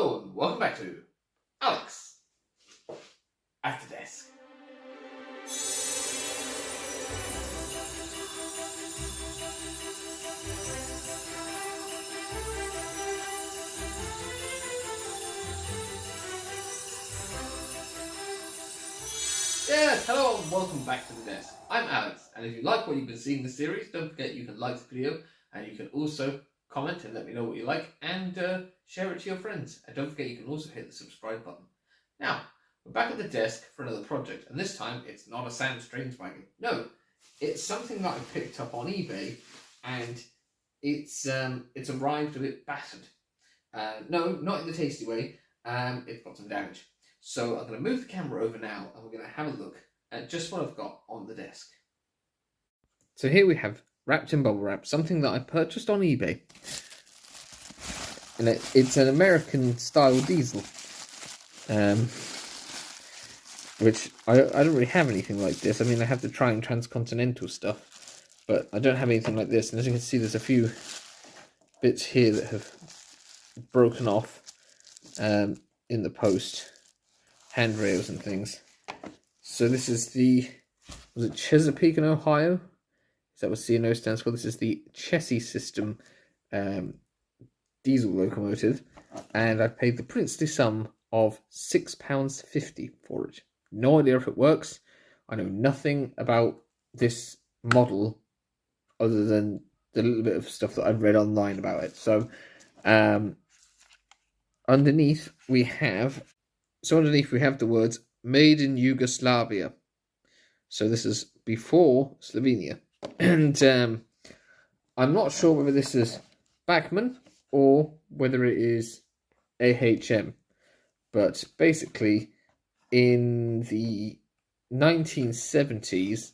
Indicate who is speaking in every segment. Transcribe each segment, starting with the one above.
Speaker 1: Hello and welcome back to Alex at the Desk. Yes, hello and welcome back to the desk. I'm Alex, and if you like what you've been seeing in the series, don't forget you can like the video, and you can also comment and let me know what you like, and share it to your friends. And don't forget you can also hit the subscribe button. Now, we're back at the desk for another project, and this time it's not a Sam Strange wagon. No, it's something that I picked up on eBay, and it's arrived a bit battered. No, not in the tasty way. It's got some damage. So I'm going to move the camera over now and we're going to have a look at just what I've got on the desk. So here we have, wrapped in bubble wrap, something that I purchased on eBay. And it's an American style diesel. Which I don't really have anything like this. I mean, I have the transcontinental stuff, but I don't have anything like this. And as you can see, there's a few bits here that have broken off in the post. Handrails and things. So this is the, was it Chesapeake in Ohio? Is that what C&O stands for? This is the Chessie system diesel locomotive, and I paid the princely sum of £6.50 for it. No idea if it works. I know nothing about this model other than the little bit of stuff that I've read online about it. So underneath we have the words "Made in Yugoslavia." So this is before Slovenia. And I'm not sure whether this is Bachmann or whether it is AHM. But basically, in the 1970s,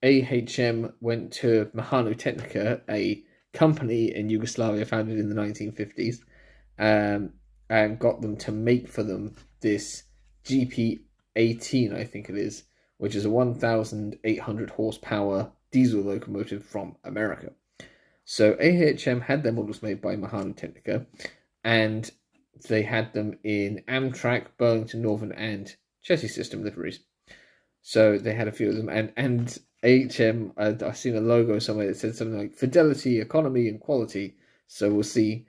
Speaker 1: AHM went to Technica, a company in Yugoslavia founded in the 1950s, and got them to make for them this GP18, I think it is, which is a 1,800 horsepower diesel locomotive from America. So AHM had their models made by Technica, and they had them in Amtrak, Burlington Northern, and Chessie system liveries. So they had a few of them, and AHM, I've seen a logo somewhere that said something like fidelity, economy, and quality. So we'll see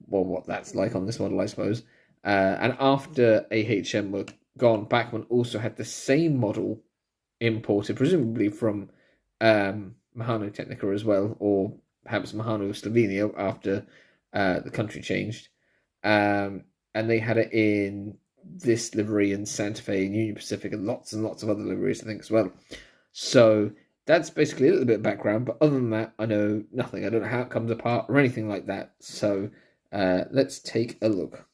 Speaker 1: what that's like on this model, I suppose. And after AHM were gone, Bachmann also had the same model imported, presumably from Technica as well, or perhaps Slovenia after the country changed. And they had it in this livery in Santa Fe and Union Pacific and lots of other liveries, I think, as well. So that's basically a little bit of background, but other than that, I know nothing. I don't know how it comes apart or anything like that. So let's take a look.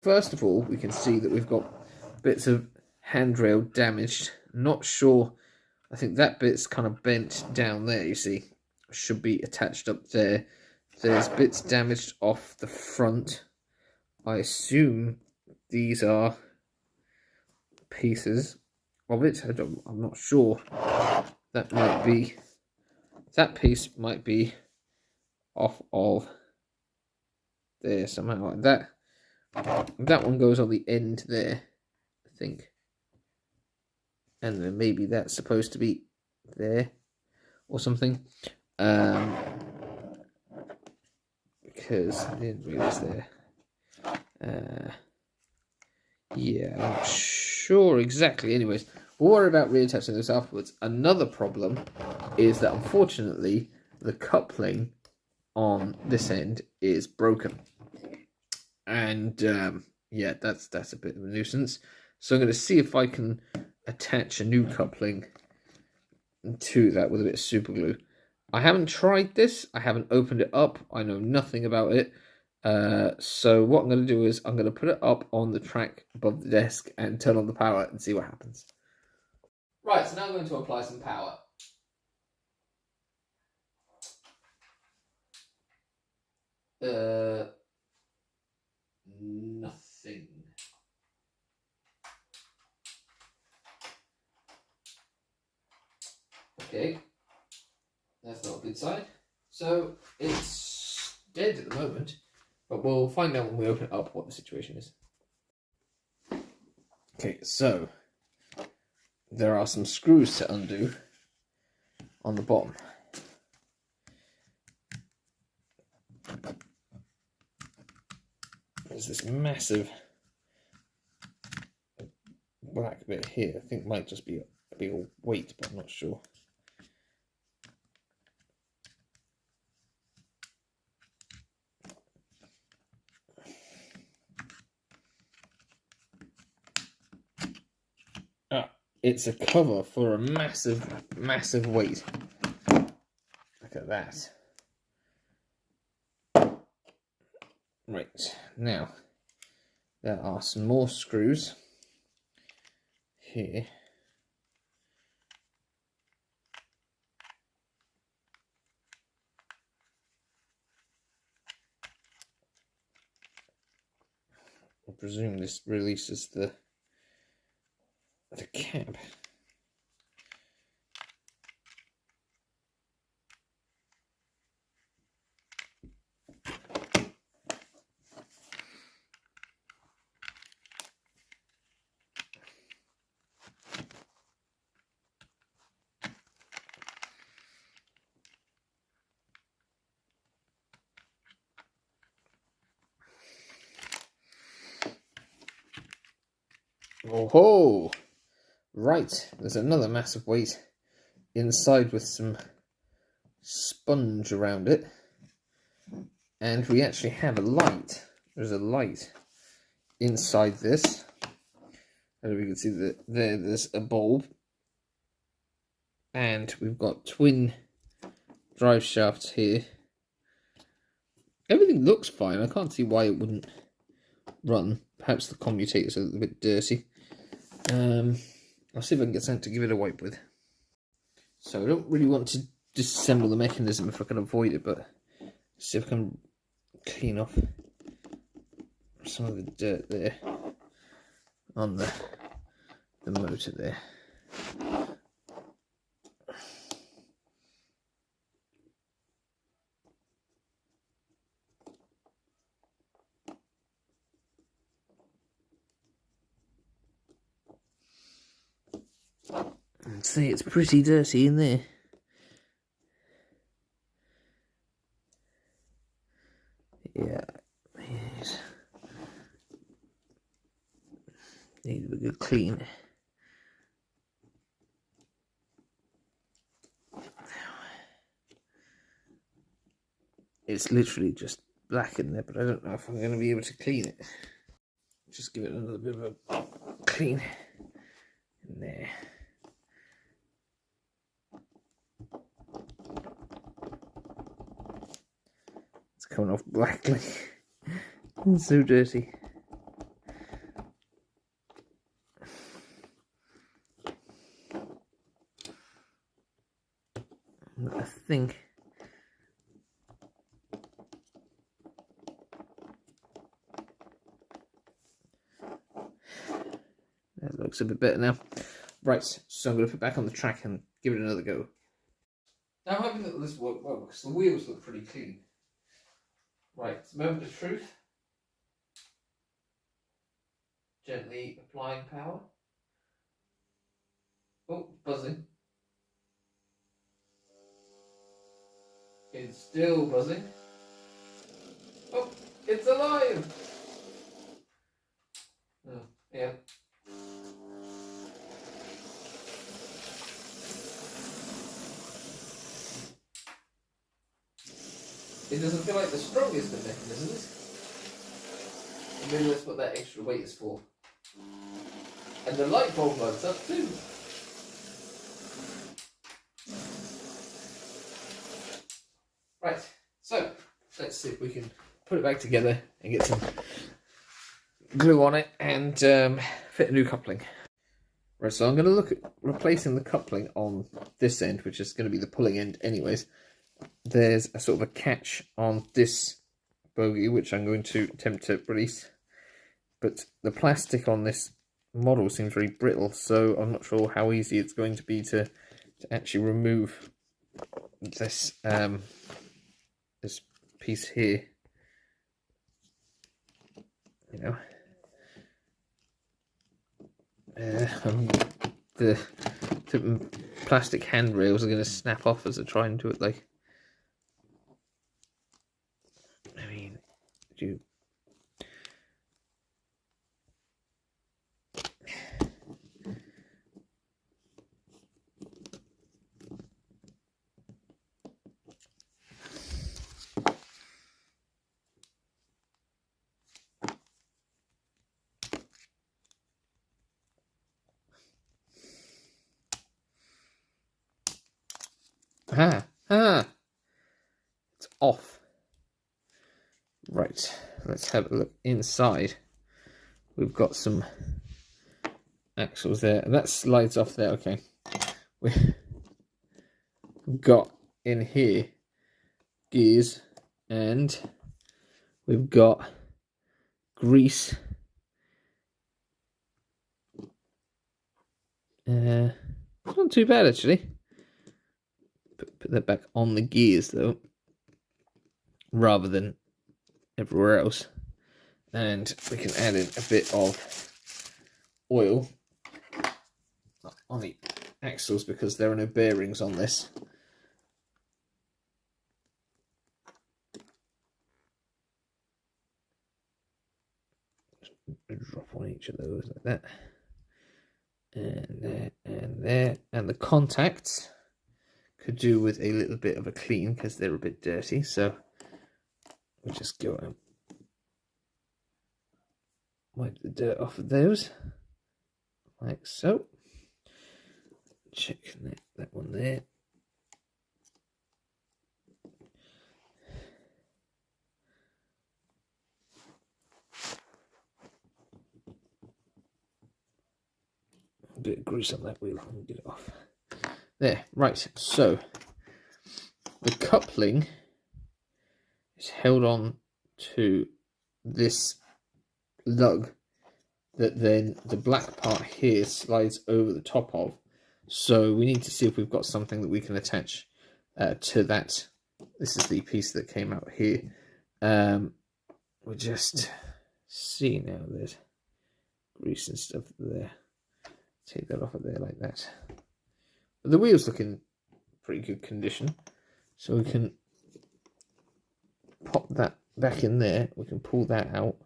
Speaker 1: First of all, we can see that we've got bits of handrail damaged. Not sure. I think that bit's kind of bent down there, you see. Should be attached up there. There's bits damaged off the front. I assume these are pieces of it. I'm not sure. That piece might be off of there somehow like that. That one goes on the end there, I think. And then maybe that's supposed to be there or something. Because I didn't realise there. Yeah, I'm not sure exactly. Anyways, we'll worry about reattaching this afterwards. Another problem is that unfortunately the coupling on this end is broken. And yeah, that's a bit of a nuisance. So I'm going to see if I can attach a new coupling to that with a bit of super glue. I haven't tried this. I haven't opened it up. I know nothing about it. So what I'm going to do is I'm going to put it up on the track above the desk and turn on the power and see what happens. Right, so now I'm going to apply some power. Nothing. Okay, that's not a good sign. So it's dead at the moment. But we'll find out when we open it up what the situation is. Okay, so there are some screws to undo on the bottom. There's this massive black bit here. I think it might just be a big old weight, but I'm not sure. It's a cover for a massive, massive weight. Look at that. Right, now, there are some more screws here. I presume this releases the cap. Oh, right, there's another massive weight inside with some sponge around it, and we actually have a light. There's a light inside this, and we can see that there's a bulb, and we've got twin drive shafts here. Everything looks fine. I can't see why it wouldn't run. Perhaps the commutator's a little bit dirty. I'll see if I can get something to give it a wipe with. So I don't really want to disassemble the mechanism if I can avoid it, but see if I can clean off some of the dirt there on the motor there. And see, it's pretty dirty in there. Yeah, yes. Need a good clean. It's literally just black in there, but I don't know if I'm going to be able to clean it. Just give it another bit of a clean in there. It's coming off blackly. It's so dirty. I think that looks a bit better now. Right, so I'm going to put it back on the track and give it another go. Now I'm hoping that this will work well, because the wheels look pretty clean. Right, it's a moment of truth. Gently applying power. Oh, buzzing. It's still buzzing. Oh, it's alive! Oh, yeah. It doesn't feel like the strongest of mechanisms. Maybe that's what that extra weight is for. And the light bulb lights up too. Right, so let's see if we can put it back together and get some glue on it and fit a new coupling. Right, so I'm going to look at replacing the coupling on this end, which is going to be the pulling end anyways. There's a sort of a catch on this bogie, which I'm going to attempt to release. But the plastic on this model seems very brittle, so I'm not sure how easy it's going to be to actually remove this this piece here. you know, the plastic handrails are going to snap off as I try and do it. Like, I mean, do you... It's off. Right, let's have a look inside. We've got some axles there, and that slides off there. Okay, we've got in here gears, and we've got grease. It's not too bad actually. Put that back on the gears though, rather than everywhere else. And we can add in a bit of oil on the axles because there are no bearings on this. Drop on each of those like that. And there, and there. And the contacts could do with a little bit of a clean because they're a bit dirty. So we'll just go and wipe the dirt off of those, like so. Check that one there. A bit of grease on that wheel and get it off. There, right, so the coupling is held on to this lug that then the black part here slides over the top of. So we need to see if we've got something that we can attach to that. This is the piece that came out here. We'll just see now, there's grease and stuff there. Take that off of there like that. But the wheel's looking pretty good condition. So we can pop that back in there. We can pull that out.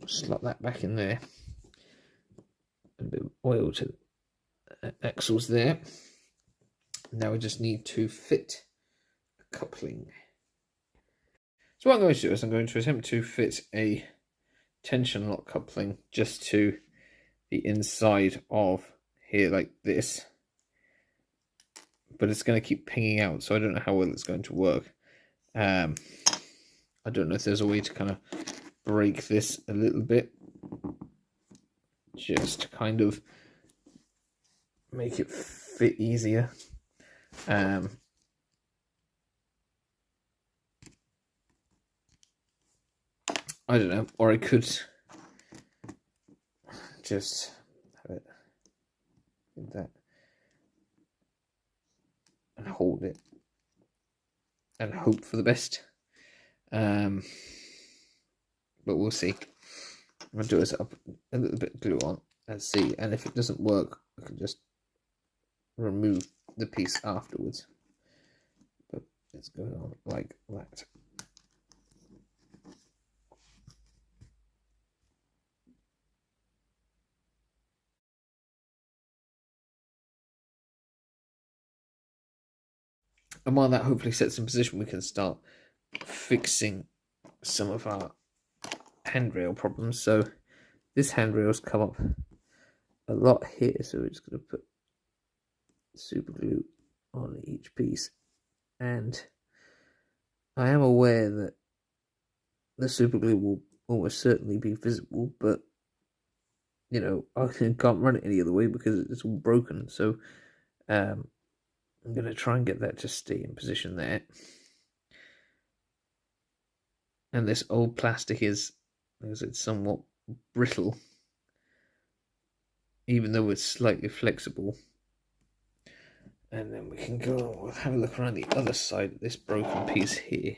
Speaker 1: Slot that back in there. A bit of oil to the axles there. Now we just need to fit a coupling. So what I'm going to do is I'm going to attempt to fit a tension lock coupling just to the inside of here like this. But it's going to keep pinging out, so I don't know how well it's going to work. I don't know if there's a way to kind of break this a little bit, just to kind of make it fit easier. I don't know, or I could just have it like that and hold it and hope for the best. But we'll see. I'll do is up a little bit of glue on and see, and if it doesn't work, I can just remove the piece afterwards. But it's going on like that. And while that hopefully sets in position, we can start fixing some of our handrail problems. So this handrail's come up a lot here, so we're just going to put super glue on each piece. And I am aware that the super glue will almost certainly be visible, but you know, I can't run it any other way because it's all broken. So I'm going to try and get that to stay in position there. And this old plastic is, as it's somewhat brittle, even though it's slightly flexible. And then we can go have a look around the other side of this broken piece here.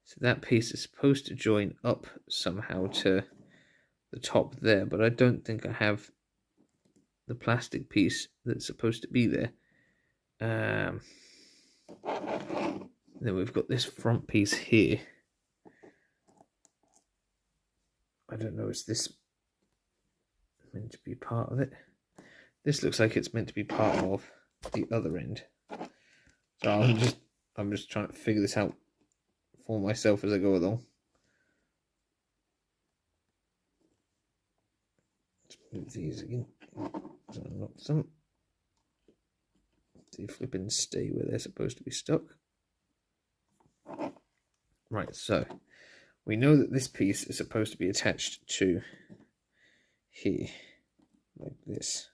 Speaker 1: So that piece is supposed to join up somehow to the top there, but I don't think I have the plastic piece that's supposed to be there. Then we've got this front piece here. I don't know, is this meant to be part of it? This looks like it's meant to be part of the other end. So I'm just trying to figure this out for myself as I go along. Let's move these again. Unlock some. They flip and stay where they're supposed to be stuck. Right, so we know that this piece is supposed to be attached to here, like this.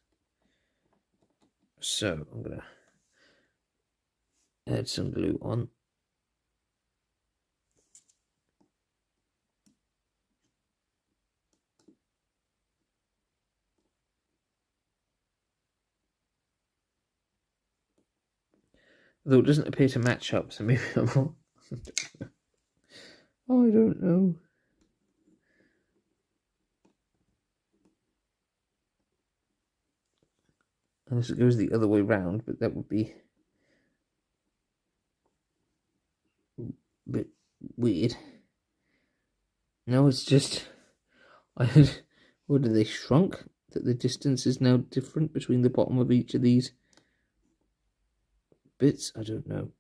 Speaker 1: So I'm gonna add some glue on. Though it doesn't appear to match up, so maybe I'm wrong. Oh, I don't know. Unless it goes the other way round, but that would be a bit weird. No, it's just... What, are they shrunk? That the distance is now different between the bottom of each of these bits? I don't know.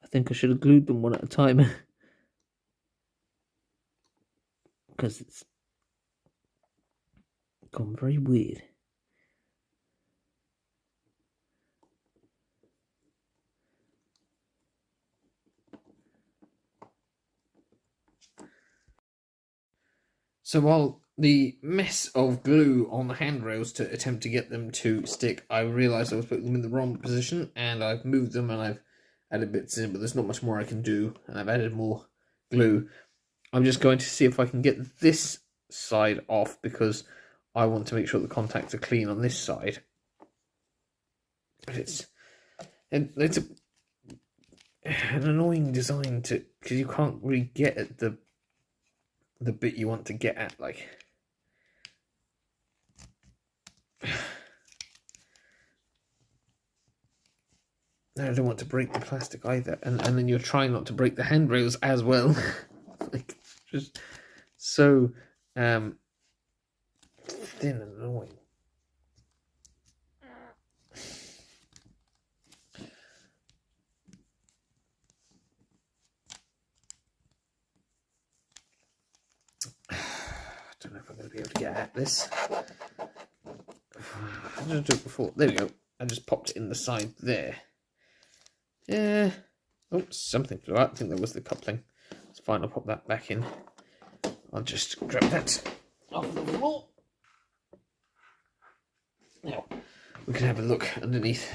Speaker 1: I think I should have glued them one at a time. Because it's gone very weird. So while the mess of glue on the handrails to attempt to get them to stick, I realised I was putting them in the wrong position, and I've moved them and I've added bits in, but there's not much more I can do, and I've added more glue. I'm just going to see if I can get this side off, because I want to make sure the contacts are clean on this side. But it's an annoying design because you can't really get at the bit you want to get at, like. I don't want to break the plastic either, and then you're trying not to break the handrails as well. Like, just so thin and annoying. I don't know if I'm going to be able to get at this. I didn't do it before. There we go. I just popped it in the side there. Yeah. Oh, something flew out. I think that was the coupling. It's fine. I'll pop that back in. I'll just grab that off the floor. Now, we can have a look underneath.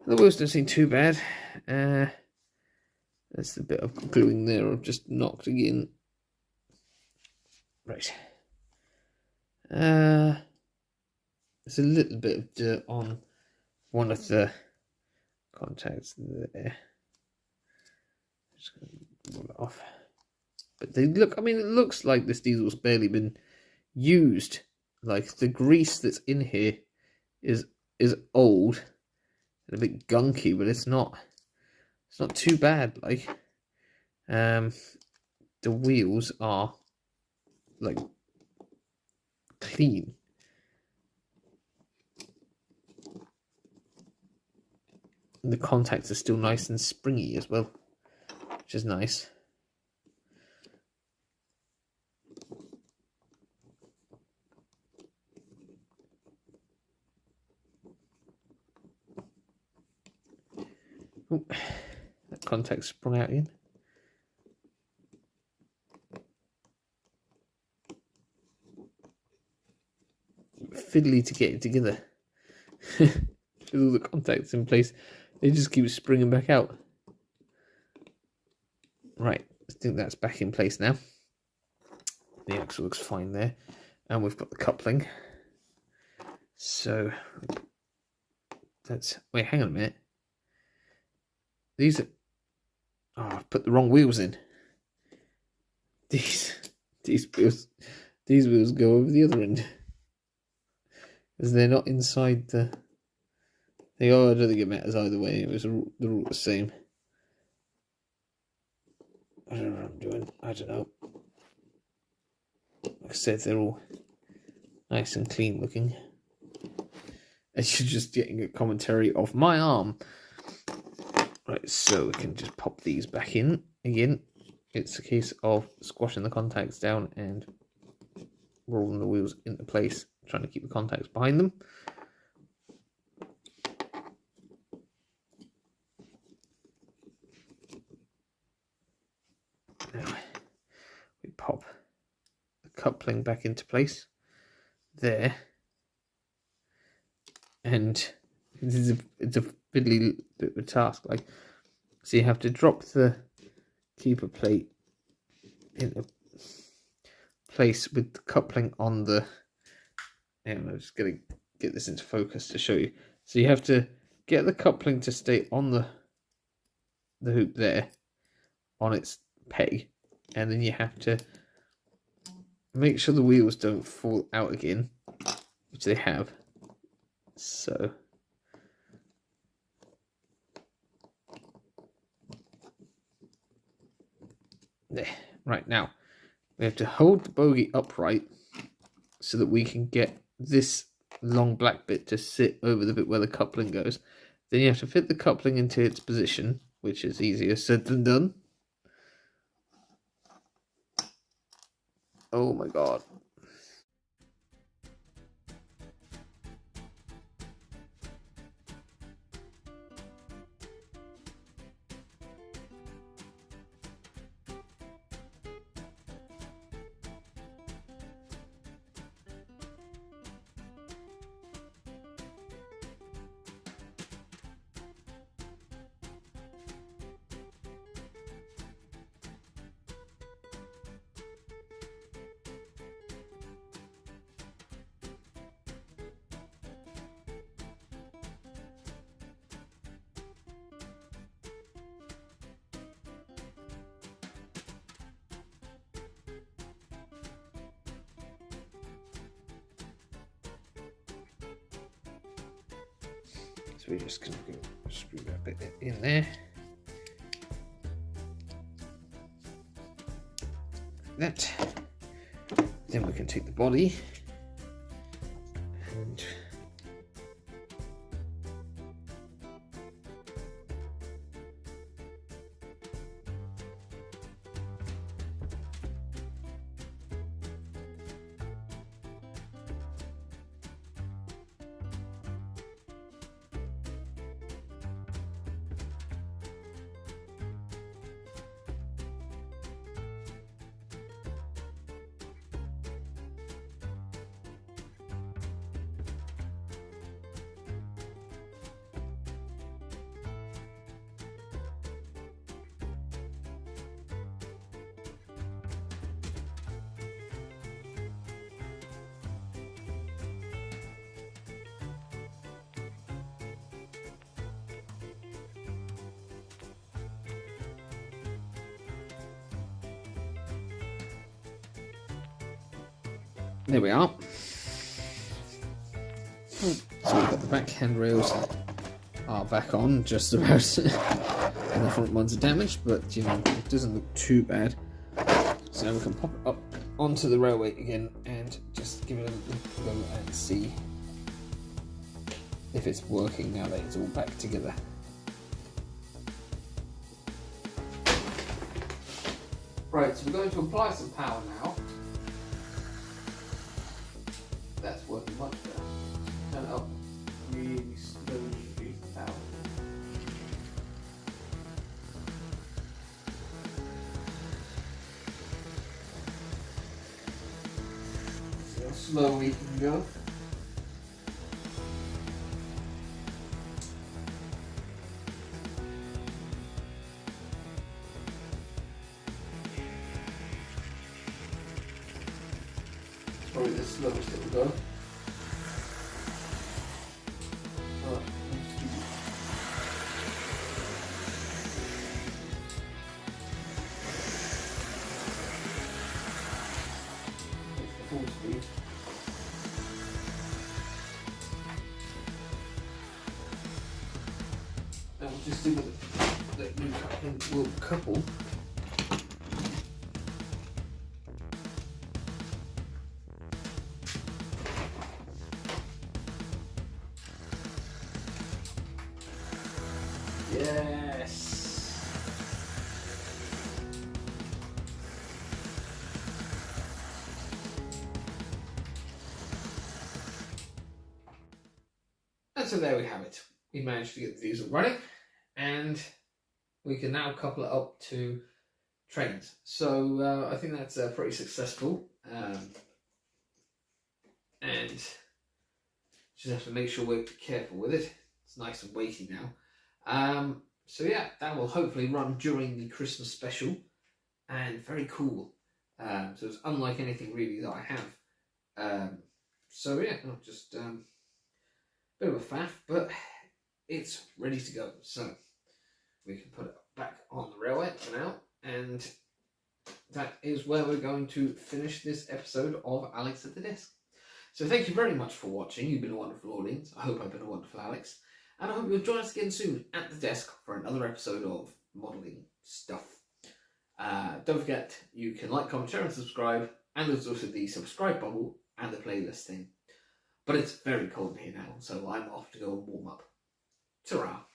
Speaker 1: The wheels don't seem too bad. That's the bit of gluing there I've just knocked again. Right. There's a little bit of dirt on one of the contacts there. Just going to roll it off. But they look, I mean, it looks like this diesel's barely been used. Like, the grease that's in here is old and a bit gunky, but it's not too bad. Like, the wheels are like clean. And the contacts are still nice and springy as well, which is nice. Ooh, that contact sprung out again. fiddly to get it together. With all the contacts in place, they just keep springing back out. Right, I think that's back in place now. The axle looks fine there. And we've got the coupling. So, wait, hang on a minute. These are... Oh, I've put the wrong wheels in. These wheels go over the other end. Because they're not inside the... I don't think it matters either way. They're all the same. I don't know what I'm doing. I don't know. Like I said, they're all nice and clean looking. And you're just getting a commentary of my arm. Right, so we can just pop these back in again. It's a case of squashing the contacts down and rolling the wheels into place, trying to keep the contacts behind them. Now we pop the coupling back into place there, and it's a fiddly bit of a task. Like, so you have to drop the keeper plate into place with the coupling on the. And I'm just gonna get this into focus to show you. So you have to get the coupling to stay on the hoop there, on its peg, and then you have to make sure the wheels don't fall out again, which they have. So there. Right, now we have to hold the bogie upright so that we can get this long black bit to sit over the bit where the coupling goes. Then you have to fit the coupling into its position, which is easier said than done. Oh my god. So we're just going to screw that bit in there. Like that. Then we can take the body and there we are. So we've got the back handrails are back on just about, and the front ones are damaged, but you know, it doesn't look too bad. So now we can pop it up onto the railway again and just give it a go and see if it's working now that it's all back together. Right, so we're going to apply some power now. That's working much better. Turn it up really slowly, increase the power. See how slow we can go. Probably the slowest it will go. Oh, full speed. Now we'll just see what the new coupling will couple. Yes. And so there we have it. We managed to get the diesel running, and we can now couple it up to trains. So I think that's pretty successful. And just have to make sure we're careful with it. It's nice and weighty now. So yeah, that will hopefully run during the Christmas special, and very cool. So it's unlike anything really that I have. So yeah, not just bit of a faff, but it's ready to go. So we can put it back on the railway for now, and that is where we're going to finish this episode of Alex at the Desk. So thank you very much for watching. You've been a wonderful audience. I hope I've been a wonderful Alex. And I hope you'll join us again soon at the desk for another episode of modelling stuff. Don't forget, you can like, comment, share and subscribe. And there's also the subscribe bubble and the playlist thing. But it's very cold here now, so I'm off to go and warm up. Ta-ra!